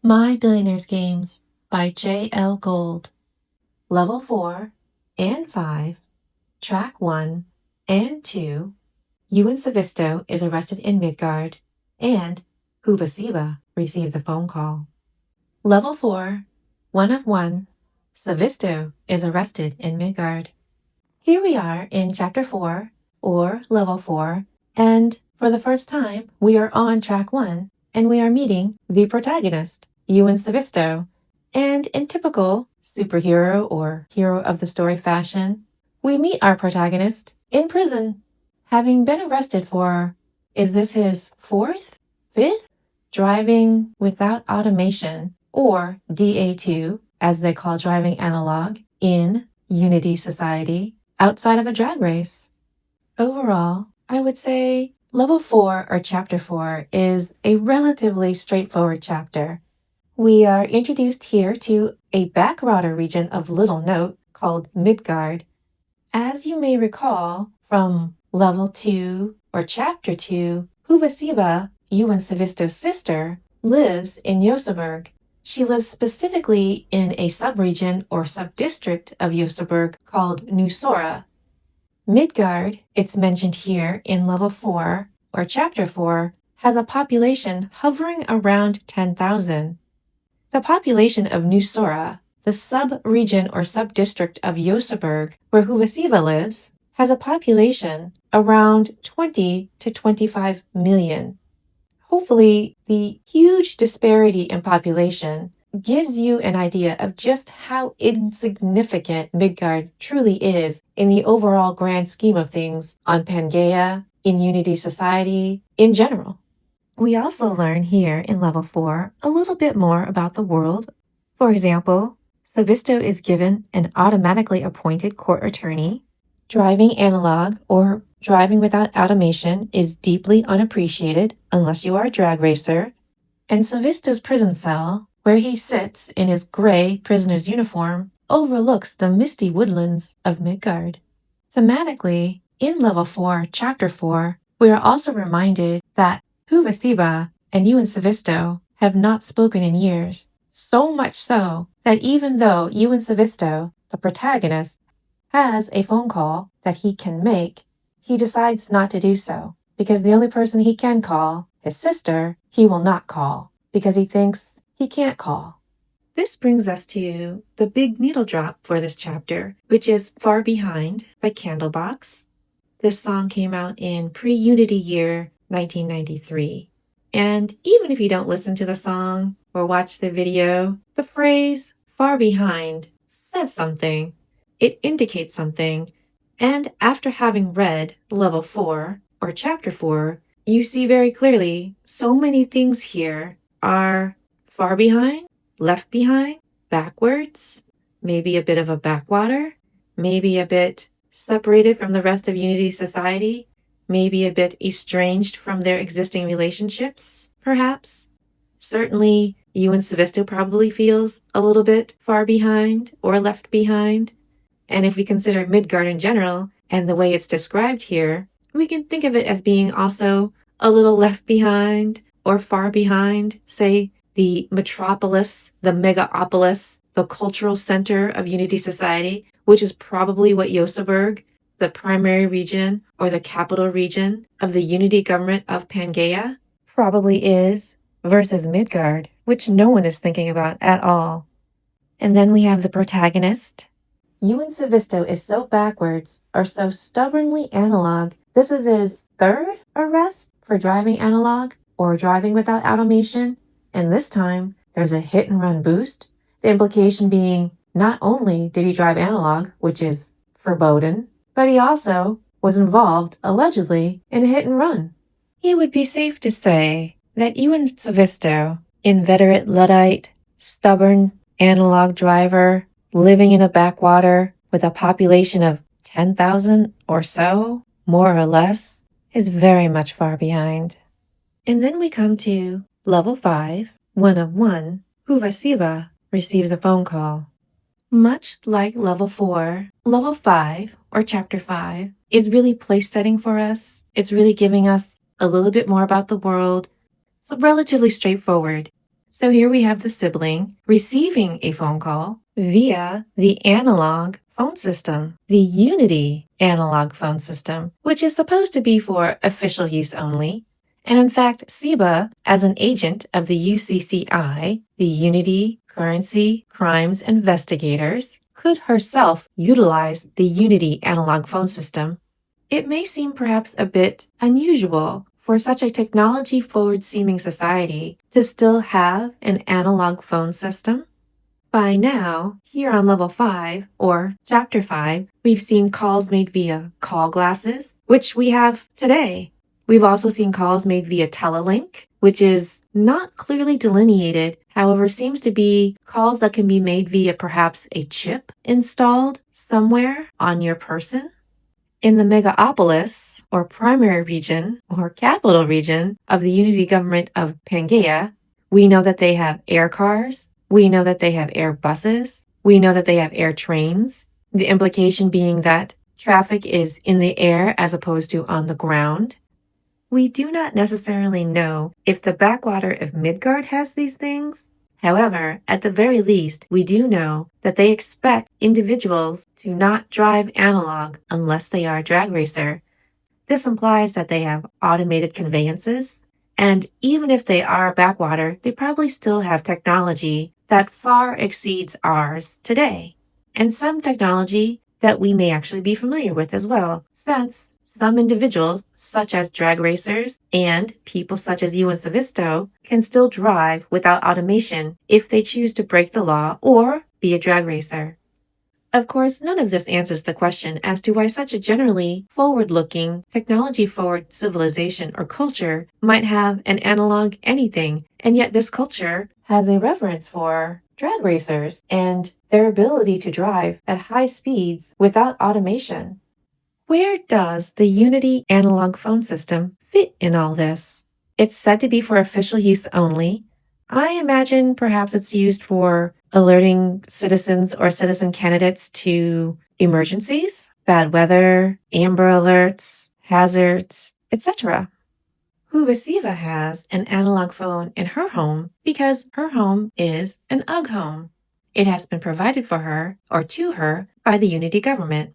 My Billionaires Games by J.L. Gold. Level 4 and 5, Track 1 and 2, Ewan Sobisto is arrested in Midgard, and Huva Sibja receives a phone call. Level 4, 1 of 1, Sobisto is arrested in Midgard. Here we are in Chapter 4, or Level 4, and for the first time, we are on Track 1, and we are meeting the protagonist, Ewan Sobisto. And in typical superhero or hero of the story fashion, we meet our protagonist in prison, having been arrested for, is this his 4th, 5th? Driving without automation, or DA2, as they call driving analog, in Unity Society, outside of a drag race. Overall, I would say Level 4 or Chapter 4 is a relatively straightforward chapter. We are introduced here to a backwater region of little note called Midgard. As you may recall from Level 2 or Chapter 2, Huva Sibja, Ewan Sobisto's sister, lives in Joseberg. She lives specifically in a subregion or subdistrict of Joseberg called Nusora. Midgard, it's mentioned here in Level 4 or Chapter 4, has a population hovering around 10,000. The population of Nusora, the sub-region or sub-district of Joseberg, where Huva Sibja lives, has a population around 20 to 25 million. Hopefully, the huge disparity in population gives you an idea of just how insignificant Midgard truly is in the overall grand scheme of things on Pangaea, in Unity Society, in general. We also learn here in Level 4 a little bit more about the world. For example, Sobisto is given an automatically appointed court attorney. Driving analog or driving without automation is deeply unappreciated unless you are a drag racer. And Sobisto's prison cell, where he sits in his gray prisoner's uniform, overlooks the misty woodlands of Midgard. Thematically, in Level 4, Chapter 4, we are also reminded that Huva Sibja and Ewan Sobisto have not spoken in years, so much so that even though Ewan Sobisto, the protagonist, has a phone call that he can make, he decides not to do so, because the only person he can call, his sister, he will not call, because he thinks he can't call. This brings us to the big needle drop for this chapter, which is Far Behind by Candlebox. This song came out in pre-Unity year 1993. And even if you don't listen to the song or watch the video, the phrase far behind says something. It indicates something. And after having read Level 4 or Chapter 4, you see very clearly so many things here are far behind, left behind, backwards, maybe a bit of a backwater, maybe a bit separated from the rest of Unity Society, maybe a bit estranged from their existing relationships, perhaps. Certainly, Ewan Sobisto probably feels a little bit far behind or left behind. And if we consider Midgard in general and the way it's described here, we can think of it as being also a little left behind or far behind, say, the metropolis, the megaopolis, the cultural center of Unity Society, which is probably what Joseberg, the primary region or the capital region of the Unity government of Pangaea, probably is, versus Midgard, which no one is thinking about at all. And then we have the protagonist. Ewan Sobisto is so backwards or so stubbornly analog. This is his 3rd arrest for driving analog or driving without automation. And this time, there's a hit-and-run boost. The implication being not only did he drive analog, which is verboten, but he also was involved, allegedly, in a hit-and-run. It would be safe to say that Ewan Sobisto, inveterate Luddite, stubborn analog driver, living in a backwater with a population of 10,000 or so, more or less, is very much far behind. And then we come to Level 5, 1 of 1, Huva Sibja receives a phone call. Much like Level 4, Level 5, or Chapter 5, is really place setting for us. It's really giving us a little bit more about the world. It's relatively straightforward. So here we have the sibling receiving a phone call via the analog phone system, the Unity analog phone system, which is supposed to be for official use only. And in fact, Sibja, as an agent of the UCCI, the Unity Currency Crimes Investigators, could herself utilize the Unity analog phone system. It may seem perhaps a bit unusual for such a technology-forward-seeming society to still have an analog phone system. By now, here on Level 5, or Chapter 5, we've seen calls made via call glasses, which we have today. We've also seen calls made via telelink, which is not clearly delineated, however seems to be calls that can be made via perhaps a chip installed somewhere on your person. In the megapolis, or primary region, or capital region of the Unity government of Pangaea, we know that they have air cars, we know that they have air buses, we know that they have air trains, the implication being that traffic is in the air as opposed to on the ground. We do not necessarily know if the backwater of Midgard has these things. However, at the very least, we do know that they expect individuals to not drive analog unless they are a drag racer. This implies that they have automated conveyances, and even if they are a backwater, they probably still have technology that far exceeds ours today, and some technology that we may actually be familiar with as well, since some individuals, such as drag racers and people such as Ewan Sobistvo, can still drive without automation if they choose to break the law or be a drag racer. Of course, none of this answers the question as to why such a generally forward-looking, technology-forward civilization or culture might have an analog anything, and yet this culture has a reverence for drag racers and their ability to drive at high speeds without automation. Where does the Unity analog phone system fit in all this? It's said to be for official use only. I imagine perhaps it's used for alerting citizens or citizen candidates to emergencies, bad weather, amber alerts, hazards, etc. Huva Sibja has an analog phone in her home because her home is an UG home. It has been provided for her or to her by the Unity government.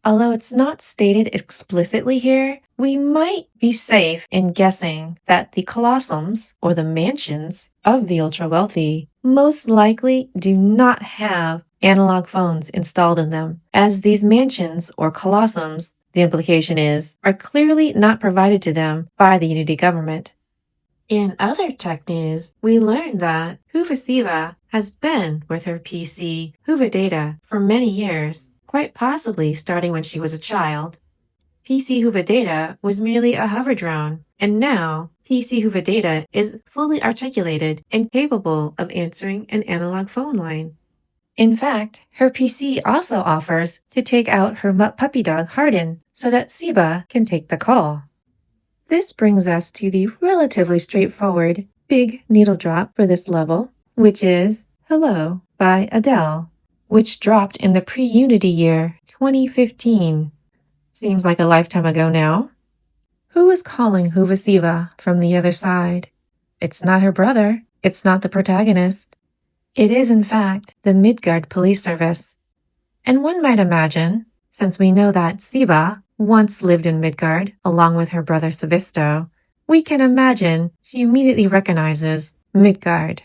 Although it's not stated explicitly here, we might be safe in guessing that the colossums, or the mansions, of the ultra-wealthy most likely do not have analog phones installed in them, as these mansions, or colossums, the implication is, are clearly not provided to them by the Unity government. In other tech news, we learned that Huva Sibja has been with her PC, Huva Data, for many years, quite possibly starting when she was a child. PC Huva Data was merely a hover drone, and now PC Huva Data is fully articulated and capable of answering an analog phone line. In fact, her PC also offers to take out her mutt puppy dog Hardin so that Sibja can take the call. This brings us to the relatively straightforward big needle drop for this level, which is Hello by Adele, which dropped in the pre-Unity year 2015. Seems like a lifetime ago now. Who is calling Huva Sibja from the other side? It's not her brother. It's not the protagonist. It is, in fact, the Midgard police service. And one might imagine, since we know that Sibja once lived in Midgard along with her brother Sobistvo, we can imagine she immediately recognizes Midgard.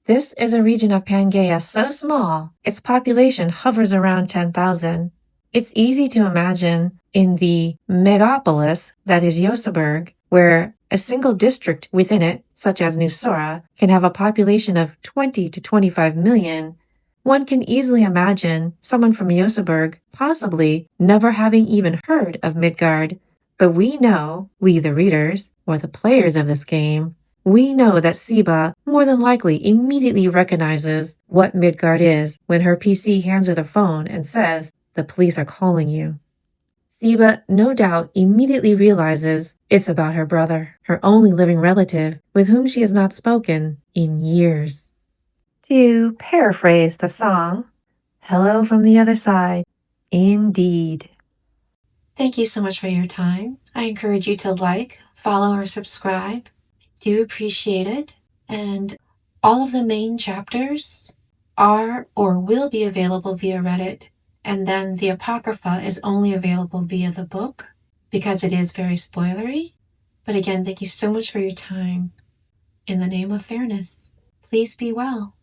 This is a region of Pangaea so small, its population hovers around 10,000. It's easy to imagine in the megapolis that is Joseberg, where a single district within it, such as New Sora, can have a population of 20 to 25 million. One can easily imagine someone from Joseberg possibly never having even heard of Midgard. But we know, we the readers, or the players of this game, we know that Sibja more than likely immediately recognizes what Midgard is when her PC hands her the phone and says, "The police are calling you." Sibja no doubt immediately realizes it's about her brother, her only living relative, with whom she has not spoken in years. To paraphrase the song, hello from the other side, indeed. Thank you so much for your time. I encourage you to like, follow, or subscribe. Do appreciate it. And All of the main chapters are or will be available via Reddit, and then the Apocrypha is only available via the book because it is very spoilery. But again, thank you so much for your time. In the name of fairness, please be well.